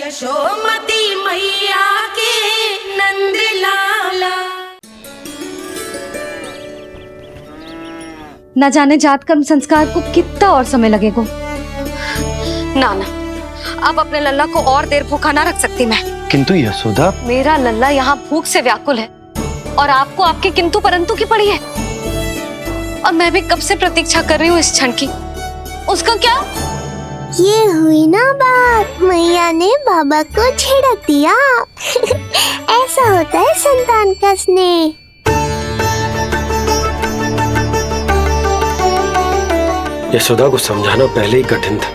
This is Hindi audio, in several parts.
यशोमती मैया के नंद लाला। न जाने जात कर्म संस्कार को कितना और समय लगेगा। ना ना, अब अपने लल्ला को और देर भूखा ना रख सकती मैं। किंतु यशोदा, मेरा लल्ला यहाँ भूख से व्याकुल है और आपको आपके किंतु परंतु की पड़ी है। और मैं भी कब से प्रतीक्षा कर रही हूँ इस क्षण की। उसका क्या? ये हुई ना बात, मैया ने बाबा को झिड़क दिया। ऐसा होता है संतान का स्नेह। यशोदा को समझाना पहले ही कठिन था,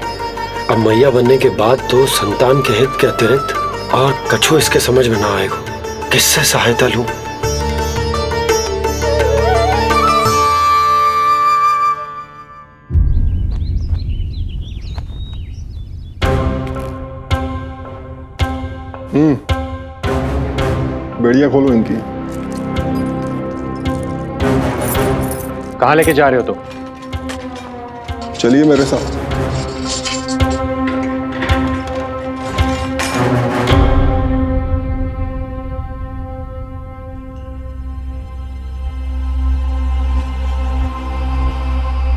अब मैया बनने के बाद तो संतान के हित के अतिरिक्त और कछु इसके समझ में ना आएगा। किससे सहायता लूं? बेड़िया खोलो इनकी। कहाँ लेके जा रहे हो तुम? चलिए मेरे साथ।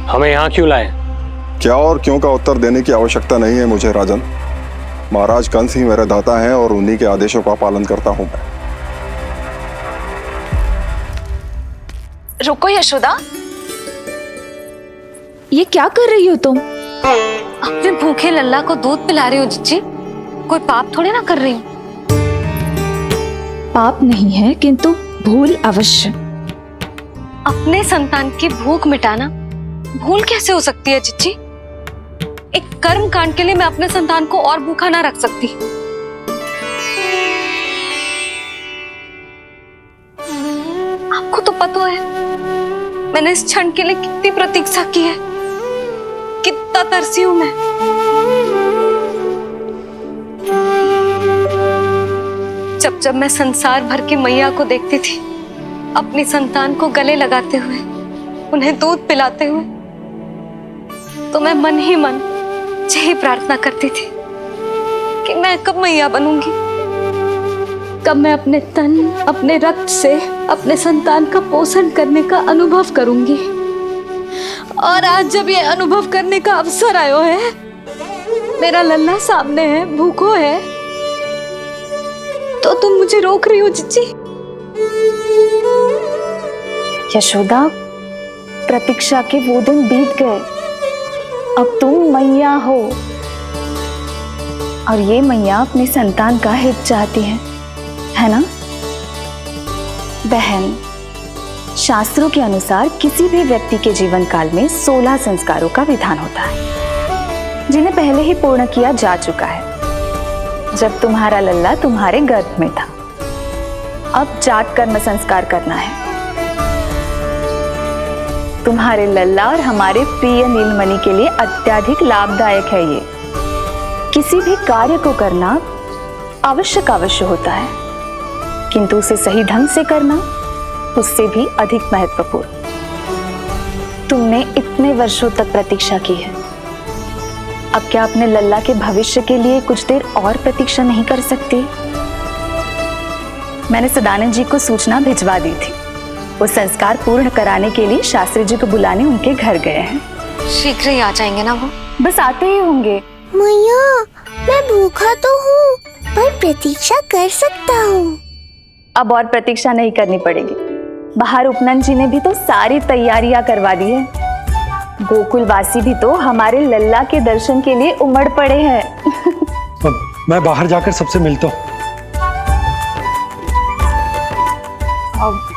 हमें यहाँ क्यों लाए? क्या और क्यों का उत्तर देने की आवश्यकता नहीं है मुझे राजन। महाराज कंस ही मेरे दाता हैं और उन्हीं के आदेशों का पालन करता हूं मैं। रुको यशोदा, ये क्या कर रही हो तुम? अपने भूखे लल्ला को दूध पिला रही हो जिज्जी। कोई पाप थोड़े ना कर रही हूँ। पाप नहीं है किंतु भूल अवश्य। अपने संतान की भूख मिटाना भूल कैसे हो सकती है जिज्जी? एक कर्म कांड के लिए मैं अपने संतान को और भूखा ना रख सकती। आपको तो पता है मैंने इस क्षण के लिए कितनी प्रतीक्षा की है, कितना तरसी हूं मैं। जब मैं संसार भर की मैया को देखती थी अपनी संतान को गले लगाते हुए, उन्हें दूध पिलाते हुए, तो मैं मन ही मन यही प्रार्थना करती थी कि मैं कब मैया बनूंगी, कब मैं अपने तन अपने रक्त से अपने संतान का पोषण करने का अनुभव करूंगी। और आज जब ये अनुभव करने का अवसर आयो है, मेरा लल्ला सामने है, भूखो है, तो तुम मुझे रोक रही हो जिज्जी? यशोदा, प्रतीक्षा के वो दिन बीत गए। अब तुम मैया हो और ये मैया अपने संतान का हित चाहती है ना बहन? शास्त्रों के अनुसार किसी भी व्यक्ति के जीवन काल में 16 संस्कारों का विधान होता है, जिन्हें पहले ही पूर्ण किया जा चुका है जब तुम्हारा लल्ला तुम्हारे गर्भ में था। अब जात कर्म संस्कार करना है। तुम्हारे लल्ला और हमारे प्रिय नीलमणि के लिए अत्यधिक लाभदायक है ये। किसी भी कार्य को करना अवश्य होता है, किंतु उसे सही ढंग से करना उससे भी अधिक महत्वपूर्ण। तुमने इतने वर्षों तक प्रतीक्षा की है, अब क्या अपने लल्ला के भविष्य के लिए कुछ देर और प्रतीक्षा नहीं कर सकती? मैंने सदानंद जी को सूचना भिजवा दी थी। वो संस्कार पूर्ण कराने के लिए शास्त्री जी को बुलाने उनके घर गए हैं। शीघ्र ही आ जाएंगे ना वो? बस आते ही होंगे। मैया, मैं भूखा तो हूँ पर प्रतीक्षा कर सकता हूँ। अब और प्रतीक्षा नहीं करनी पड़ेगी। बाहर उपनंद जी ने भी तो सारी तैयारियां करवा दी है। गोकुलवासी भी तो हमारे लल्ला के दर्शन के लिए उमड़ पड़े हैं। मैं बाहर जाकर सबसे मिलता हूँ।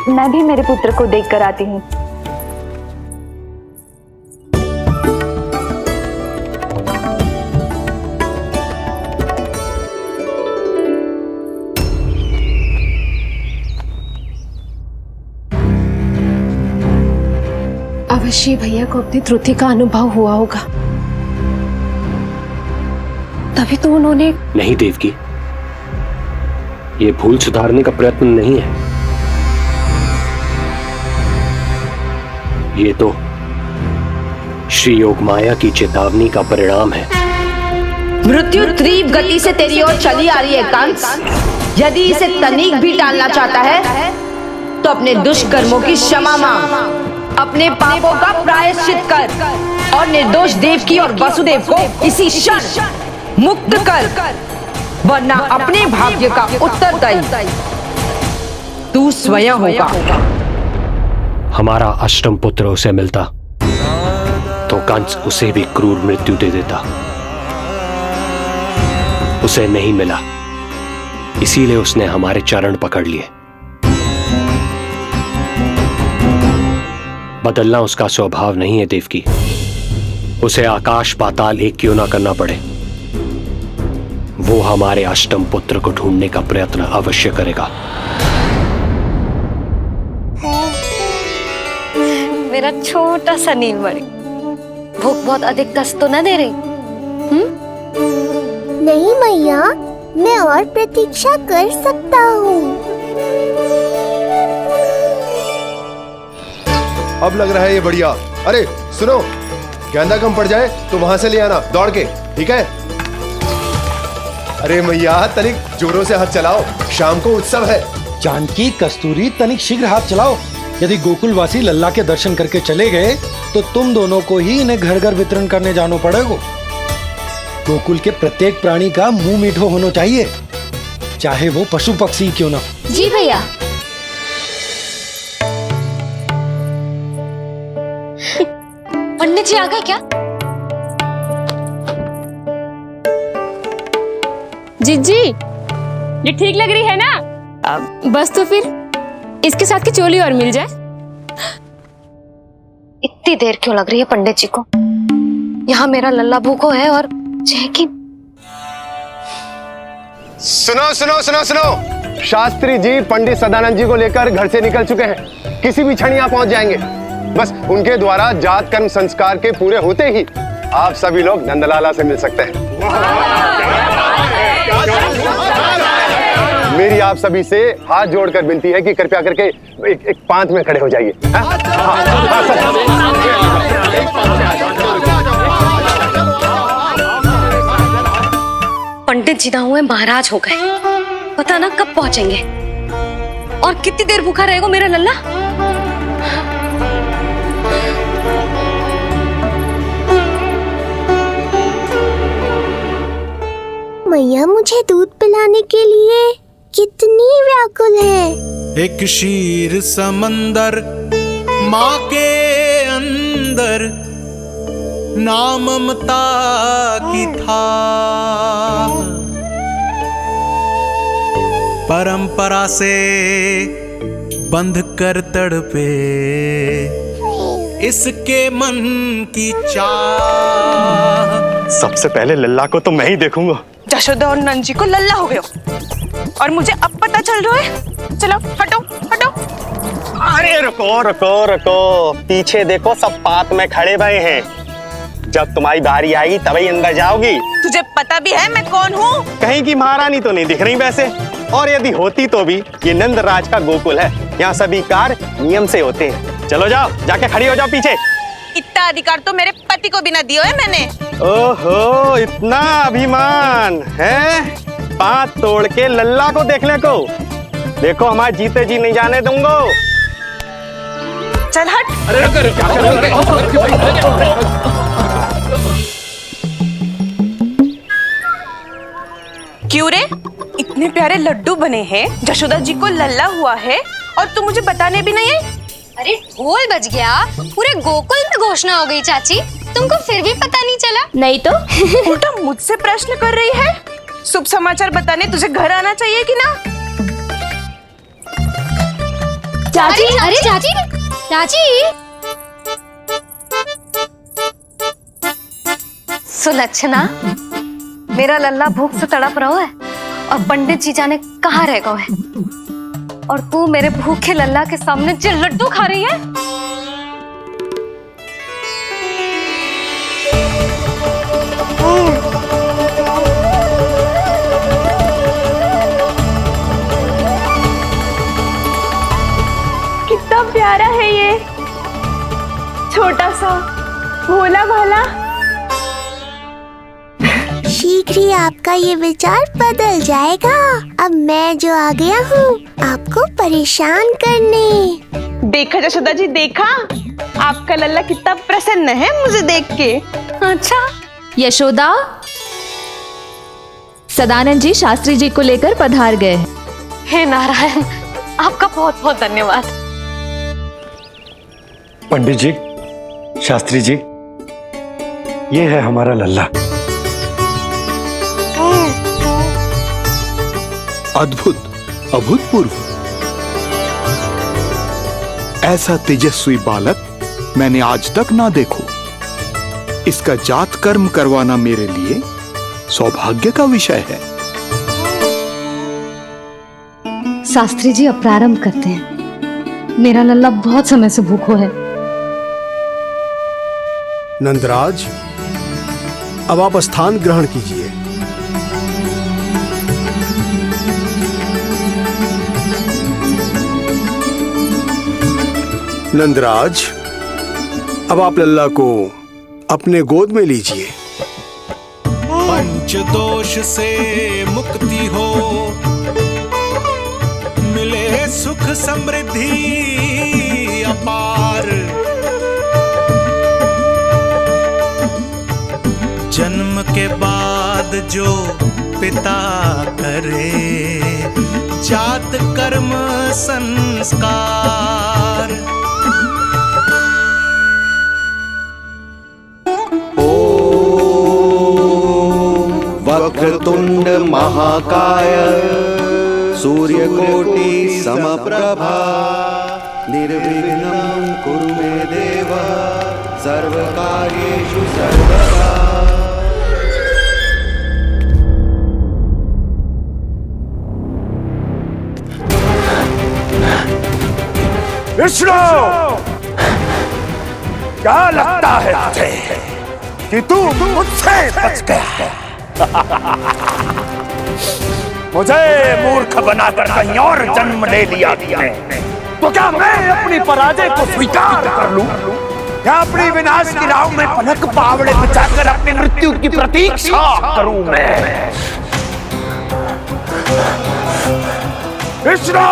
मैं भी मेरे पुत्र को देख कर आती हूँ। अवश्य भैया को अपनी त्रुटि का अनुभव हुआ होगा, तभी तो उन्होंने। नहीं देवकी, ये भूल सुधारने का प्रयत्न नहीं है, ये तो श्री योग माया की चेतावनी का परिणाम है। मृत्यु तीव्र गति से तेरी ओर चली आ रही है कंस। यदि इसे तनिक भी टालना चाहता है तो अपने दुष्कर्मों की क्षमा मांग, अपने पापों का प्रायश्चित कर और निर्दोष देवकी और वसुदेव को इसी क्षण मुक्त कर, वरना अपने भाग्य का उत्तरदायी तू स्वयं होगा। हमारा अष्टम पुत्र उसे मिलता तो कंस उसे भी क्रूर मृत्यु दे देता। उसे नहीं मिला, इसीलिए उसने हमारे चरण पकड़ लिए। बदलना उसका स्वभाव नहीं है देवकी। उसे आकाश पाताल एक क्यों ना करना पड़े, वो हमारे अष्टम पुत्र को ढूंढने का प्रयत्न अवश्य करेगा। मेरा छोटा सा नीलमणि, भूख बहुत अधिक कष्ट तो न दे रही? नहीं मैया, मैं और प्रतीक्षा कर सकता हूँ। अब लग रहा है ये बढ़िया। अरे सुनो, गेंदा कम पड़ जाए तो वहां से ले आना दौड़ के, ठीक है? अरे मैया तनिक जोरों से हाथ चलाओ, शाम को उत्सव है। जानकी, कस्तूरी, तनिक शीघ्र हाथ चलाओ। यदि गोकुलवासी लल्ला के दर्शन करके चले गए तो तुम दोनों को ही इन्हें घर घर वितरण करने जाना पड़ेगा। गोकुल के प्रत्येक प्राणी का मुंह मीठो होना चाहिए, चाहे वो पशु पक्षी क्यों ना। जी भैया। पंडित जी आ गए क्या? जीजी, ये ठीक लग रही है ना? बस तो फिर इसके साथ की चोली और मिल जाए। इतनी देर क्यों लग रही है पंडित जी को? यहाँ मेरा लल्ला भूखो है और जय की। सुनो सुनो सुनो सुनो, शास्त्री जी पंडित सदानंद जी को लेकर घर से निकल चुके हैं। किसी भी क्षण यहाँ पहुंच जाएंगे। बस उनके द्वारा जात कर्म संस्कार के पूरे होते ही आप सभी लोग नंदलाला से मिल सकते हैं। मेरी आप सभी से हाथ जोड़कर विनती है कि कृपया करके एक पांत में खड़े हो जाइए। पंडित जी ना हुए महाराज हो गए, पता ना कब पहुंचेंगे और कितनी देर भूखा रहेगा मेरा लल्ला। मैया मुझे दूध पिलाने के लिए कितनी व्याकुल है। एक शीर समंदर माँ के अंदर, ना ममता की था परंपरा से बंध कर तड़पे इसके मन की चाह। सबसे पहले लल्ला को तो मैं ही देखूंगा। यशोदा और नंद जी को लल्ला हो गए और मुझे अब पता चल रहा है। चलो हटो हटो। अरे रुको रुको रुको, पीछे देखो सब पात में खड़े भये हैं। जब तुम्हारी बारी आएगी तभी अंदर जाओगी। तुझे पता भी है मैं कौन हूँ? कहीं की महारानी तो नहीं दिख रही वैसे, और यदि होती तो भी ये नंदराज का गोकुल है, यहाँ सभी कार्य नियम से होते हैं। चलो जाओ, जाके खड़ी हो जाओ पीछे। इतना अधिकार तो मेरे पति को भी ना दिया है मैंने। ओहो, इतना अभिमान है? पांव तोड़ के लल्ला को देखने को। देखो हमारे जीते जी नहीं जाने दूंगा। चल हट। क्यों रे, इतने प्यारे लड्डू बने हैं, यशोदा जी को लल्ला हुआ है और तू मुझे बताने भी नहीं है? अरे ढोल बज गया, पूरे गोकुल में घोषणा हो गई चाची, तुमको फिर भी पता नहीं चला? नहीं तो उल्टा मुझसे प्रश्न कर रही है। शुभ समाचार बताने तुझे घर आना चाहिए कि ना? चाची, अरे चाची, चाची। सुलक्षणा, मेरा लल्ला भूख से तड़प रहा है और पंडित जी जाने कहाँ रह गए हैं, और तू मेरे भूखे लल्ला के सामने जो लड्डू खा रही है। कितना प्यारा है ये, छोटा सा भोला भाला। शीघ्र ही आपका ये विचार बदल जाएगा। अब मैं जो आ गया हूँ आपको परेशान करने। देखा यशोदा जी, देखा आपका लल्ला कितना प्रसन्न है मुझे देख के। अच्छा यशोदा, सदानंद जी शास्त्री जी को लेकर पधार गए। हे नारायण, आपका बहुत बहुत धन्यवाद। पंडित जी, शास्त्री जी, ये है हमारा लल्ला। अद्भुत, अभूतपूर्व। ऐसा तेजस्वी बालक मैंने आज तक ना देखो। इसका जात कर्म करवाना मेरे लिए सौभाग्य का विषय है। शास्त्री जी अब प्रारंभ करते हैं। मेरा लल्ला बहुत समय से भूखो है। नंदराज, अब आप स्थान ग्रहण कीजिए। नंदराज, अब आप लल्ला को अपने गोद में लीजिए। पंच दोष से मुक्ति हो, मिले सुख समृद्धि अपार। जन्म के बाद जो पिता करे, जात कर्म संस्कार। वक्रतुंड महाकाय, सूर्यकोटि समप्रभा, निर्विघ्नं कुरु मे देव, सर्वकार्येषु सर्वदा। विष्णु, क्या लगता है तुझे कि तू मुझसे बच गया है? मुझे मूर्ख बनाकर कहीं और जन्म ले लिया तुमने, तो क्या मैं अपनी पराजय को स्वीकार कर लूं? या अपनी विनाश की राह में पलक पावड़े बचाकर अपनी मृत्यु की प्रतीक्षा करूं मैं? विष्णु,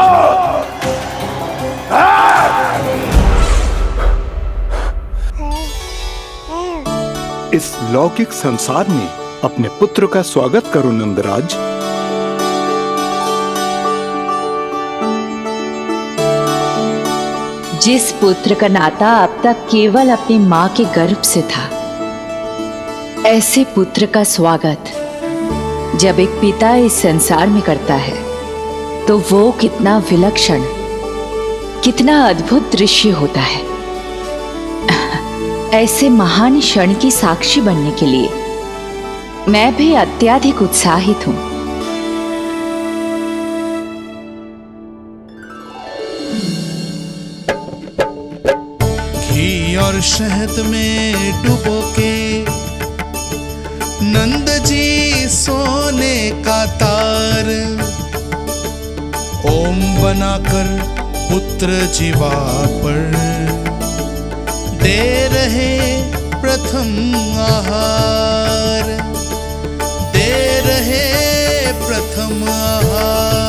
इस लौकिक संसार में अपने पुत्र का स्वागत करो नंदराज। जिस पुत्र का नाता अब तक केवल अपनी मां के गर्भ से था, ऐसे पुत्र का स्वागत जब एक पिता इस संसार में करता है तो वो कितना विलक्षण, कितना अद्भुत दृश्य होता है। ऐसे महान क्षण की साक्षी बनने के लिए मैं भी अत्यधिक उत्साहित हूं। घी और शहद में डुबो के नंद जी सोने का तार, ओम बनाकर पुत्र जीवा पर दे रहे प्रथम आहार, दे रहे प्रथम आहार।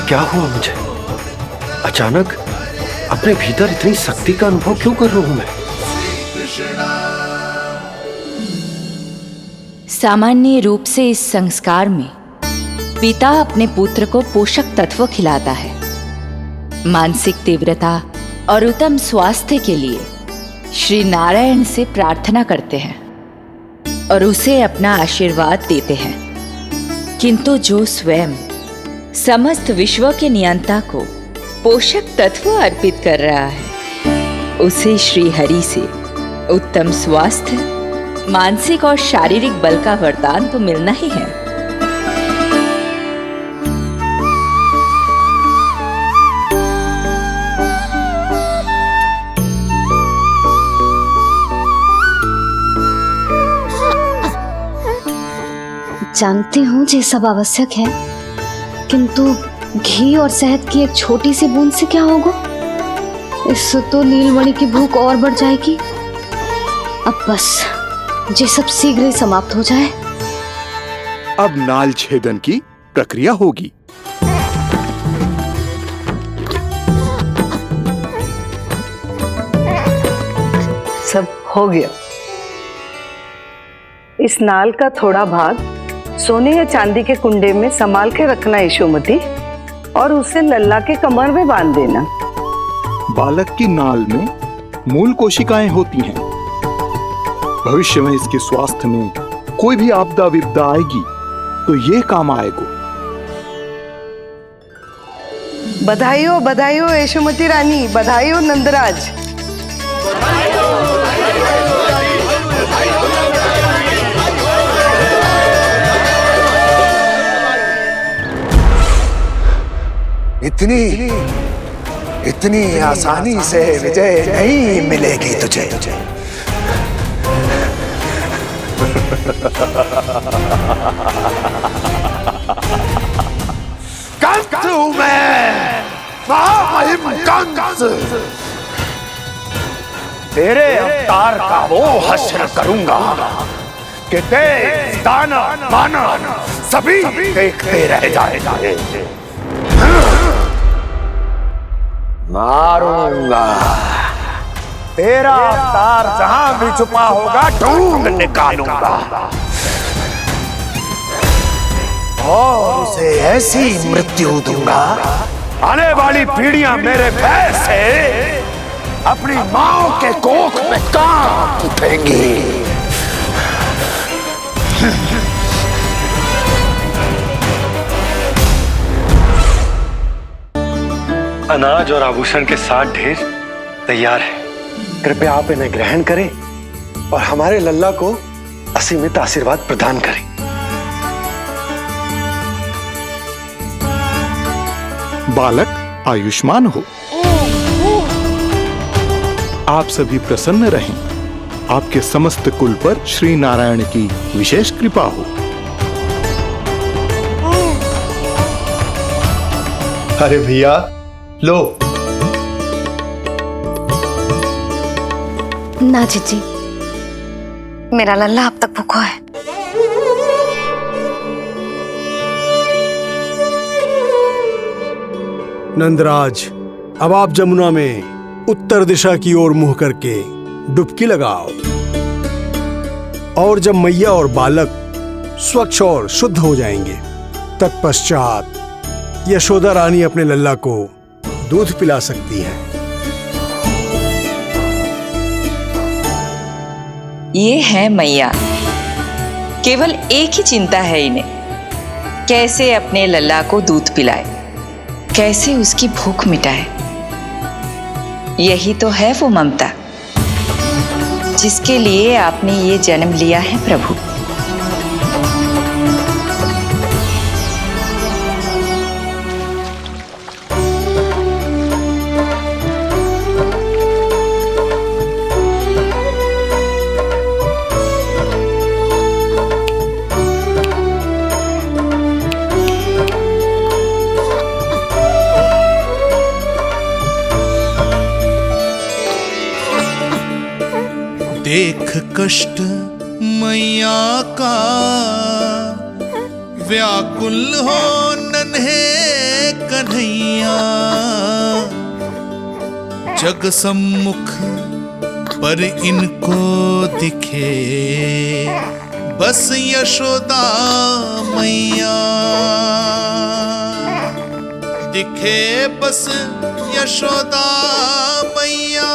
क्या हुआ मुझे? अचानक अपने भीतर इतनी शक्ति का अनुभव क्यों कर रहा हूं मैं? सामान्य रूप से इस संस्कार में पिता अपने पुत्र को पोषक तत्व खिलाता है। मानसिक तीव्रता और उत्तम स्वास्थ्य के लिए श्री नारायण से प्रार्थना करते हैं और उसे अपना आशीर्वाद देते हैं। किंतु जो स्वयं समस्त विश्व के नियंता को पोषक तत्व अर्पित कर रहा है, उसे श्री हरि से उत्तम स्वास्थ्य मानसिक और शारीरिक बल का वरदान तो मिलना ही है। जानती हूँ ये सब आवश्यक है, किंतु घी और शहद की एक छोटी सी बूंद से क्या होगा? इससे तो नीलमणि की भूख और बढ़ जाएगी। अब बस ये सब शीघ्र ही समाप्त हो जाए। अब नाल छेदन की प्रक्रिया होगी। सब हो गया। इस नाल का थोड़ा भाग सोने या चांदी के कुंडे में संभाल के रखना यशोमती, और उसे लल्ला के कमर में बांध देना। बालक की नाल में मूल कोशिकाएं होती हैं। भविष्य में इसके स्वास्थ्य में कोई भी आपदा विपदा आएगी तो ये काम आएगा। बधाई हो यशोमती रानी, बधाई हो नंदराज। इतनी आसानी से विजय नहीं मिलेगी तुझे। कंस हूं मैं, महामहिम कंस। तेरे अवतार का वो हश्र करूंगा कि देश, दानव, मानव सभी देखते रह जाएंगे। मारूंगा, तेरा अवतार जहां भी छुपा होगा ढूंढ निकालूंगा और उसे ऐसी मृत्यु दूंगा, आने वाली पीढ़ियां मेरे भय से अपनी मां के कोख में कांप उठेंगी। अनाज और आभूषण के साथ ढेर तैयार है। कृपया आप इन्हें ग्रहण करें और हमारे लल्ला को असीमित आशीर्वाद प्रदान करें। बालक आयुष्मान हो। आप सभी प्रसन्न रहें। आपके समस्त कुल पर श्री नारायण की विशेष कृपा हो। अरे भैया लो। ना जीजी, मेरा लल्ला अब तक भूखा है। नंदराज, अब आप जमुना में उत्तर दिशा की ओर मुंह करके डुबकी लगाओ, और जब मैया और बालक स्वच्छ और शुद्ध हो जाएंगे, तत्पश्चात यशोदा रानी अपने लल्ला को दूध पिला सकती है। ये है मैया, केवल एक ही चिंता है इन्हें, कैसे अपने लल्ला को दूध पिलाए, कैसे उसकी भूख मिटाए। यही तो है वो ममता जिसके लिए आपने ये जन्म लिया है प्रभु। देख कष्ट मैया का, व्याकुल हो नन्हे कन्हैया। जग सम्मुख पर इनको दिखे बस यशोदा मैया, दिखे बस यशोदा मैया।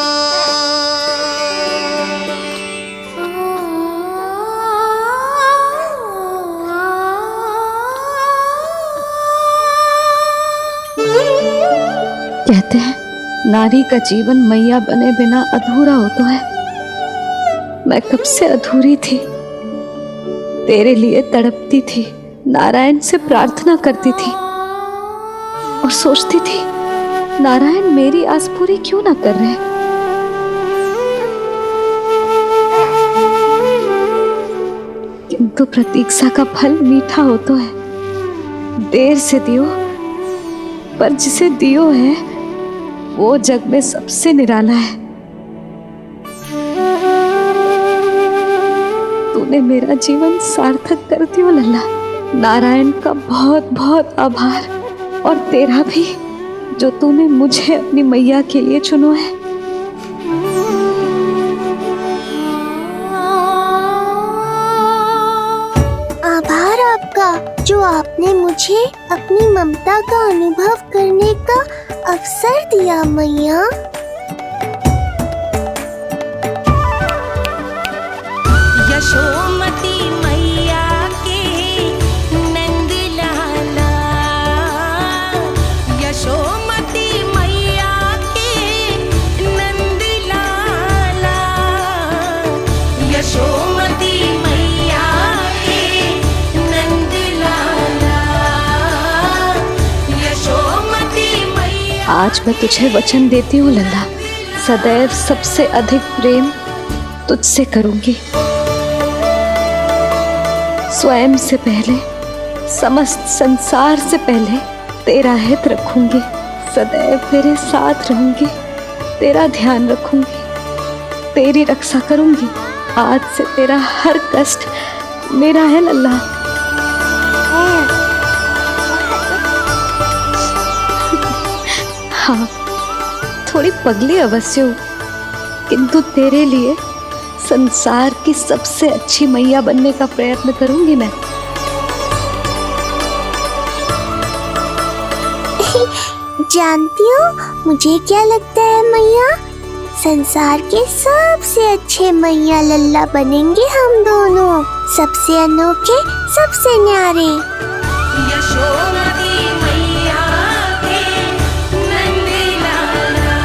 कहते हैं नारी का जीवन मैया बने बिना अधूरा होता है। मैं कब से अधूरी थी, तेरे लिए तड़पती थी, नारायण से प्रार्थना करती थी और सोचती थी नारायण मेरी आस पूरी क्यों ना कर रहे। किंतु प्रतीक्षा का फल मीठा हो तो है, देर से दियो पर जिसे दियो है वो जग में सबसे निराला है। तूने मेरा जीवन सार्थक कर दियो लल्ला। नारायण का बहुत बहुत आभार, और तेरा भी जो तूने मुझे अपनी मैया के लिए चुनो है। आभार आपका जो आपने मुझे अपनी ममता का अनुभव करने का अवसर दिया मैया। यशोमती मैया के नंद लाला, यशोमती मैया के नंद लाला, यशोमती मैया के नंद लाला, यशोमती मैया। आज मैं तुझे वचन देती हूँ लल्ला, सदैव सबसे अधिक प्रेम तुझसे करूंगी। स्वयं से पहले, समस्त संसार से पहले तेरा हित रखूंगी। सदैव तेरे साथ रहूंगी, तेरा ध्यान रखूंगी, तेरी रक्षा करूंगी। आज से तेरा हर कष्ट मेरा है लल्ला। हाँ, थोड़ी पगली अवश्य हूँ, किंतु तेरे लिए संसार की सबसे अच्छी मैया बनने का प्रयत्न करूंगी मैं। जानती हो मुझे क्या लगता है मैया, संसार के सबसे अच्छे मैया लल्ला बनेंगे हम दोनों, सबसे अनोखे, सबसे न्यारे। यशोमती मैया के नंद लाला,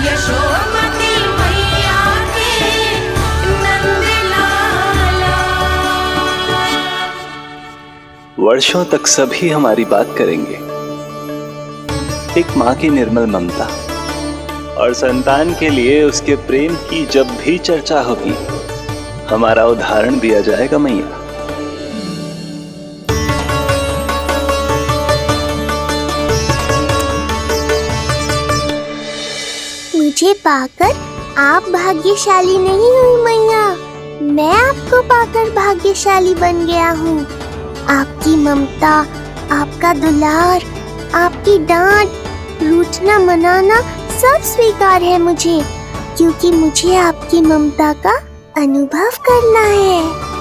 यशोमती मैया के नंद लाला। वर्षों तक सभी हमारी बात करेंगे। एक माँ की निर्मल ममता और संतान के लिए उसके प्रेम की जब भी चर्चा होगी, हमारा उदाहरण दिया जाएगा मैया। मुझे पाकर आप भाग्यशाली नहीं हुई मैया, मैं आपको पाकर भाग्यशाली बन गया हूँ। आपकी ममता, आपका दुलार, आपकी डांट, रूठना मनाना सब स्वीकार है मुझे, क्योंकि मुझे आपकी ममता का अनुभव करना है।